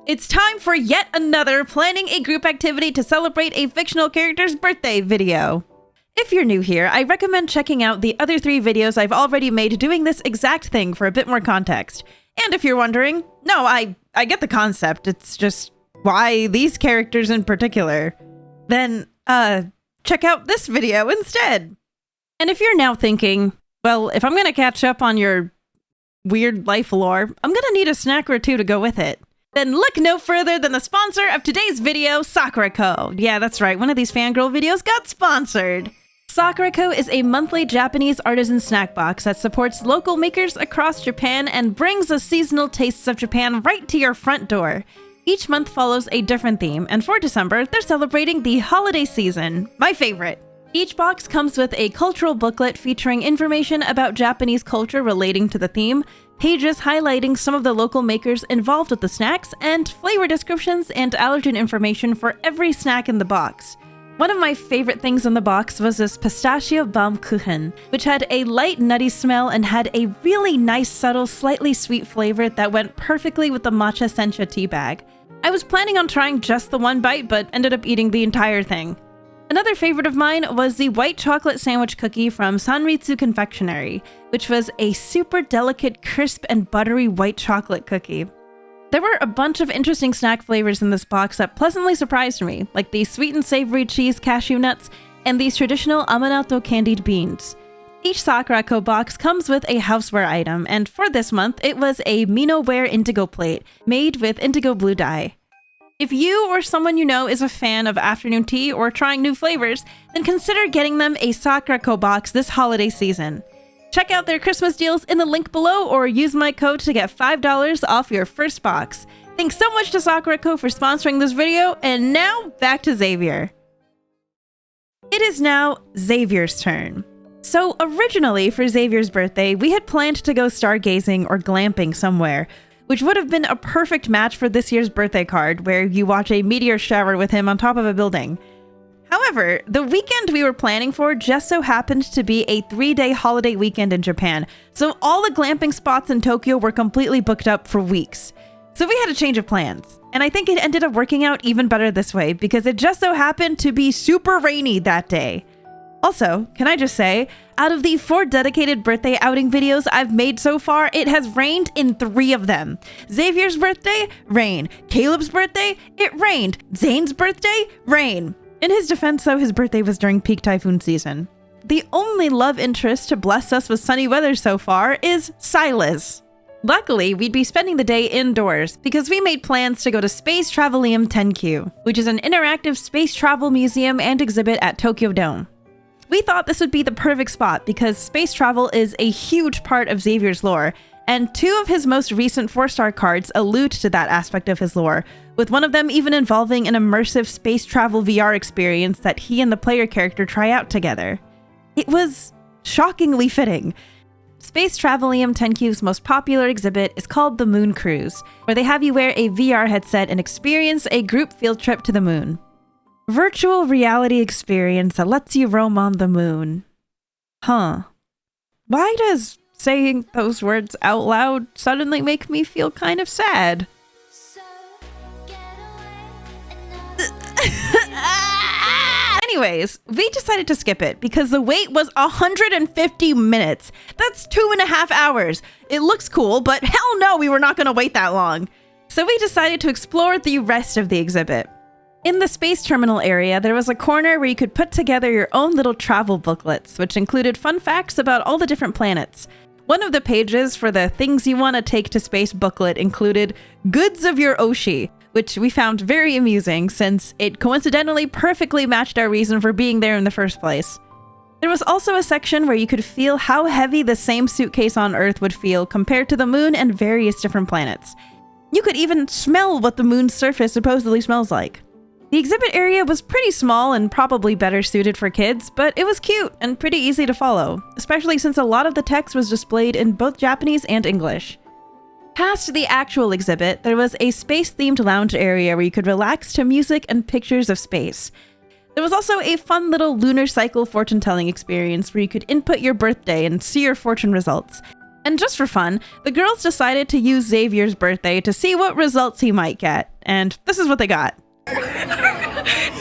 It's time for yet another planning a group activity to celebrate a fictional character's birthday video. If you're new here, I recommend checking out the other 3 videos I've already made doing this exact thing for a bit more context. And if you're wondering, no, I get the concept, it's just why these characters in particular, then, check out this video instead. And if you're now thinking, well, if I'm gonna catch up on your weird life lore, I'm gonna need a snack or 2 to go with it. Then look no further than the sponsor of today's video, Sakura Co. Yeah, that's right, one of these fangirl videos got sponsored. Sakura Co is a monthly Japanese artisan snack box that supports local makers across Japan and brings the seasonal tastes of Japan right to your front door. Each month follows a different theme, and for December, they're celebrating the holiday season, my favorite. Each box comes with a cultural booklet featuring information about Japanese culture relating to the theme, pages highlighting some of the local makers involved with the snacks, and flavor descriptions and allergen information for every snack in the box. One of my favorite things in the box was this pistachio Baumkuchen, which had a light nutty smell and had a really nice subtle, slightly sweet flavor that went perfectly with the matcha sencha tea bag. I was planning on trying just the one bite, but ended up eating the entire thing. Another favorite of mine was the white chocolate sandwich cookie from Sanritsu Confectionery, which was a super delicate, crisp, and buttery white chocolate cookie. There were a bunch of interesting snack flavors in this box that pleasantly surprised me, like the sweet and savory cheese cashew nuts and these traditional Amanato candied beans. Each Sakura Co box comes with a houseware item, and for this month, it was a Minoware indigo plate made with indigo blue dye. If you or someone you know is a fan of afternoon tea or trying new flavors, then consider getting them a Sakura Co box this holiday season. Check out their Christmas deals in the link below or use my code to get $5 off your first box. Thanks so much to Sakura Co for sponsoring this video, and now back to Xavier. It is now Xavier's turn. So originally for Xavier's birthday, we had planned to go stargazing or glamping somewhere, which would have been a perfect match for this year's birthday card, where you watch a meteor shower with him on top of a building. However, the weekend we were planning for just so happened to be a 3-day holiday weekend in Japan, so all the glamping spots in Tokyo were completely booked up for weeks. So we had a change of plans, and I think it ended up working out even better this way because it just so happened to be super rainy that day. Also, can I just say, out of the 4 dedicated birthday outing videos I've made so far, it has rained in 3 of them. Xavier's birthday, rain. Caleb's birthday, it rained. Zane's birthday, rain. In his defense, though, his birthday was during peak typhoon season. The only love interest to bless us with sunny weather so far is Silas. Luckily, we'd be spending the day indoors because we made plans to go to Space Travelium 10Q, which is an interactive space travel museum and exhibit at Tokyo Dome. We thought this would be the perfect spot because space travel is a huge part of Xavier's lore, and 2 of his most recent 4-star cards allude to that aspect of his lore, with one of them even involving an immersive space travel VR experience that he and the player character try out together. It was shockingly fitting. Space Travelium 10Q's most popular exhibit is called the Moon Cruise, where they have you wear a VR headset and experience a group field trip to the moon. Virtual reality experience that lets you roam on the moon. Huh. Why does saying those words out loud suddenly make me feel kind of sad? Anyways, we decided to skip it because the wait was 150 minutes. That's 2.5 hours. It looks cool, but hell no, we were not going to wait that long. So we decided to explore the rest of the exhibit. In the space terminal area, there was a corner where you could put together your own little travel booklets, which included fun facts about all the different planets. One of the pages for the Things You Want to Take to Space booklet included Goods of Your Oshi, which we found very amusing since it coincidentally perfectly matched our reason for being there in the first place. There was also a section where you could feel how heavy the same suitcase on Earth would feel compared to the moon and various different planets. You could even smell what the moon's surface supposedly smells like. The exhibit area was pretty small and probably better suited for kids, but it was cute and pretty easy to follow, especially since a lot of the text was displayed in both Japanese and English. Past the actual exhibit, there was a space-themed lounge area where you could relax to music and pictures of space. There was also a fun little lunar cycle fortune-telling experience where you could input your birthday and see your fortune results. And just for fun, the girls decided to use Xavier's birthday to see what results he might get. and this is what they got.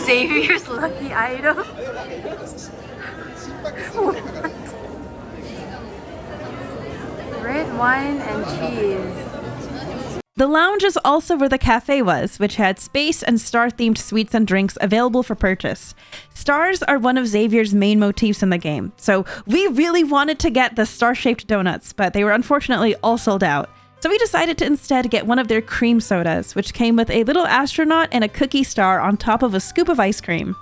Xavier's lucky item. Red wine and cheese. The lounge is also where the cafe was, which had space and star-themed sweets and drinks available for purchase. Stars are one of Xavier's main motifs in the game, so we really wanted to get the star-shaped donuts, but they were unfortunately all sold out. So we decided to instead get one of their cream sodas, which came with a little astronaut and a cookie star on top of a scoop of ice cream.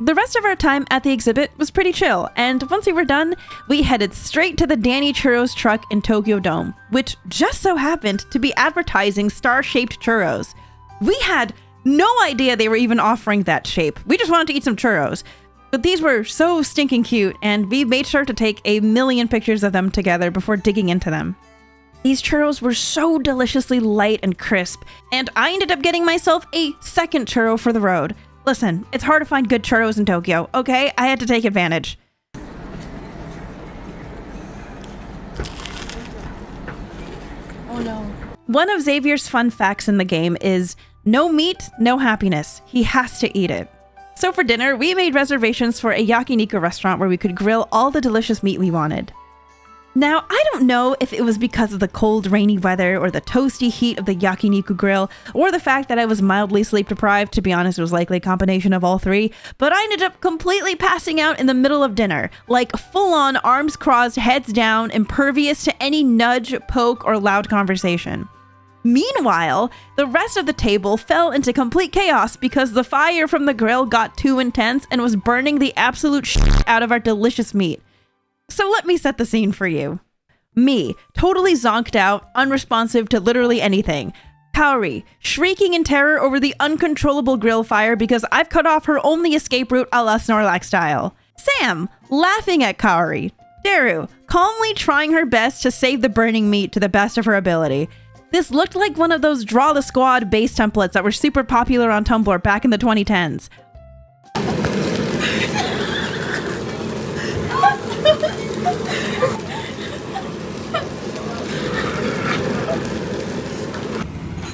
The rest of our time at the exhibit was pretty chill, and once we were done, we headed straight to the Danny Churros truck in Tokyo Dome, which just so happened to be advertising star-shaped churros. We had no idea they were even offering that shape. We just wanted to eat some churros. But these were so stinking cute, and we made sure to take a million pictures of them together before digging into them. These churros were so deliciously light and crisp, and I ended up getting myself a second churro for the road. Listen, it's hard to find good churros in Tokyo, okay? I had to take advantage. Oh no. One of Xavier's fun facts in the game is no meat, no happiness. He has to eat it. So for dinner, we made reservations for a yakiniku restaurant where we could grill all the delicious meat we wanted. Now, I don't know if it was because of the cold, rainy weather or the toasty heat of the yakiniku grill or the fact that I was mildly sleep deprived. To be honest, it was likely a combination of all three, but I ended up completely passing out in the middle of dinner, like full-on arms crossed, heads down, impervious to any nudge, poke, or loud conversation. Meanwhile, the rest of the table fell into complete chaos because the fire from the grill got too intense and was burning the absolute shit out of our delicious meat. So let me set the scene for you. Me, totally zonked out, unresponsive to literally anything. Kaori, shrieking in terror over the uncontrollable grill fire because I've cut off her only escape route a la Snorlax style. Sam, laughing at Kaori. Daru, calmly trying her best to save the burning meat to the best of her ability. This looked like one of those Draw the Squad base templates that were super popular on Tumblr back in the 2010s.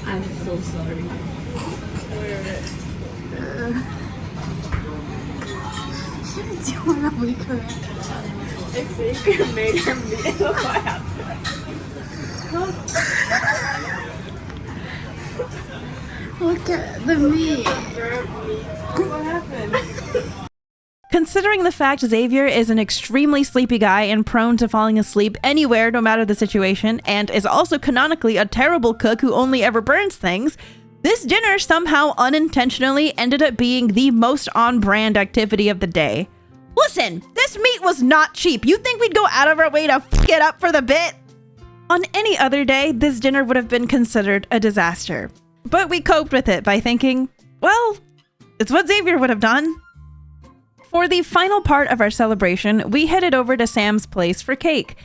I'm so sorry. Do you want to wake her up? Xavier made her meat. Look what happened. Look at the meat. What happened? Considering the fact Xavier is an extremely sleepy guy and prone to falling asleep anywhere no matter the situation, and is also canonically a terrible cook who only ever burns things, this dinner somehow unintentionally ended up being the most on-brand activity of the day. Listen, this meat was not cheap. You think we'd go out of our way to f*** it up for the bit? On any other day, this dinner would have been considered a disaster. But we coped with it by thinking, well, it's what Xavier would have done. For the final part of our celebration, we headed over to Sam's place for cake.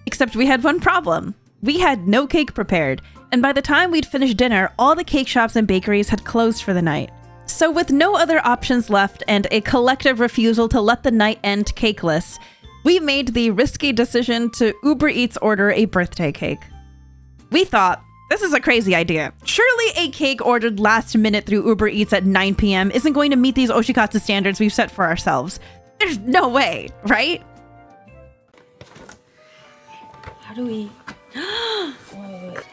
Except we had one problem. We had no cake prepared, and by the time we'd finished dinner, all the cake shops and bakeries had closed for the night. So with no other options left and a collective refusal to let the night end cakeless, we made the risky decision to Uber Eats order a birthday cake. We thought, this is a crazy idea. Surely a cake ordered last minute through Uber Eats at 9 p.m. isn't going to meet these Oshikatsu standards we've set for ourselves. There's no way, right? How do we... Wait.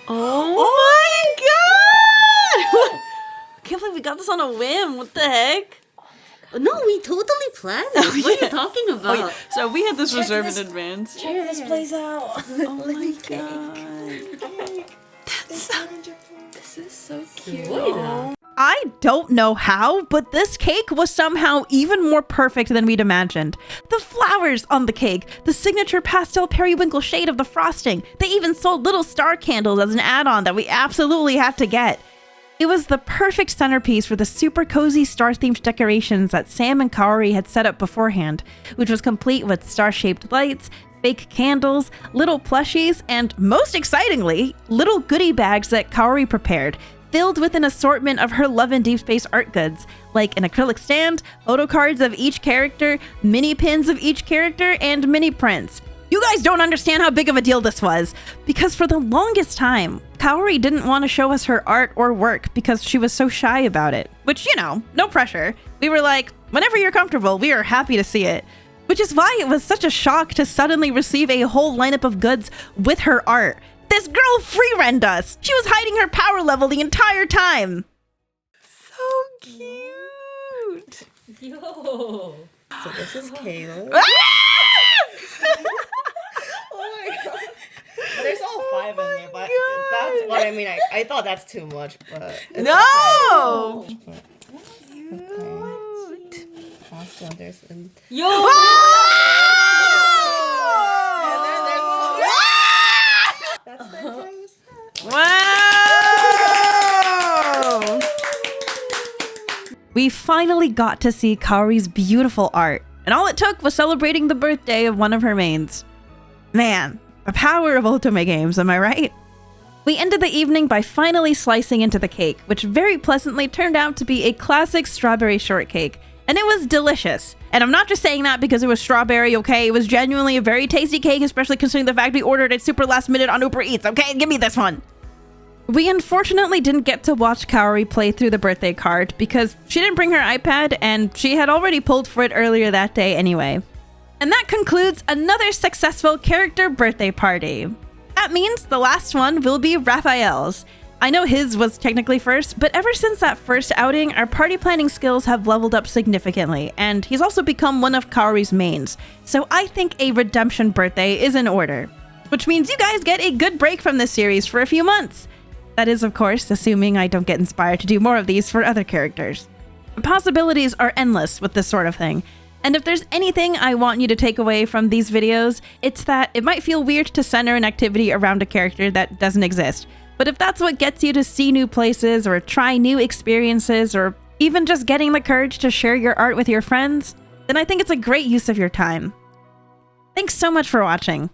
Oh my god! I can't believe we got this on a whim. What the heck? No, we totally planned it. What are you talking about? Oh, yeah. So we had this reserved in advance. Check this plays out. Oh my god. This is so cute. I don't know how, but this cake was somehow even more perfect than we'd imagined. The flowers on the cake, the signature pastel periwinkle shade of the frosting. They even sold little star candles as an add-on that we absolutely had to get. It was the perfect centerpiece for the super cozy star-themed decorations that Sam and Kaori had set up beforehand, which was complete with star-shaped lights, fake candles, little plushies, and most excitingly, little goodie bags that Kaori prepared, filled with an assortment of her Love and Deep Space art goods, like an acrylic stand, photo cards of each character, mini pins of each character, and mini prints. You guys don't understand how big of a deal this was, because for the longest time, Kaori didn't want to show us her art or work because she was so shy about it. Which, you know, no pressure. We were like, whenever you're comfortable, we are happy to see it. Which is why it was such a shock to suddenly receive a whole lineup of goods with her art. This girl free-renned us! She was hiding her power level the entire time! So cute. Yo. So this is Kayla. Ah! Oh my god. But there's all 5 in there, but that's what I mean. I thought that's too much, but it's No! okay. Cute. Also, there's an... Yo. And then there's that's the entire set. Wow! We finally got to see Kaori's beautiful art, and all it took was celebrating the birthday of one of her mains. Man, the power of Otome games, am I right? We ended the evening by finally slicing into the cake, which very pleasantly turned out to be a classic strawberry shortcake, and it was delicious. And I'm not just saying that because it was strawberry, okay? It was genuinely a very tasty cake, especially considering the fact we ordered it super last minute on Uber Eats, okay? Give me this one! We unfortunately didn't get to watch Kaori play through the birthday card because she didn't bring her iPad and she had already pulled for it earlier that day anyway. And that concludes another successful character birthday party. That means the last one will be Raphael's. I know his was technically first, but ever since that first outing, our party planning skills have leveled up significantly, and he's also become one of Kaori's mains. So I think a redemption birthday is in order. Which means you guys get a good break from this series for a few months. That is, of course, assuming I don't get inspired to do more of these for other characters. The possibilities are endless with this sort of thing. And if there's anything I want you to take away from these videos, it's that it might feel weird to center an activity around a character that doesn't exist. But if that's what gets you to see new places or try new experiences or even just getting the courage to share your art with your friends, then I think it's a great use of your time. Thanks so much for watching.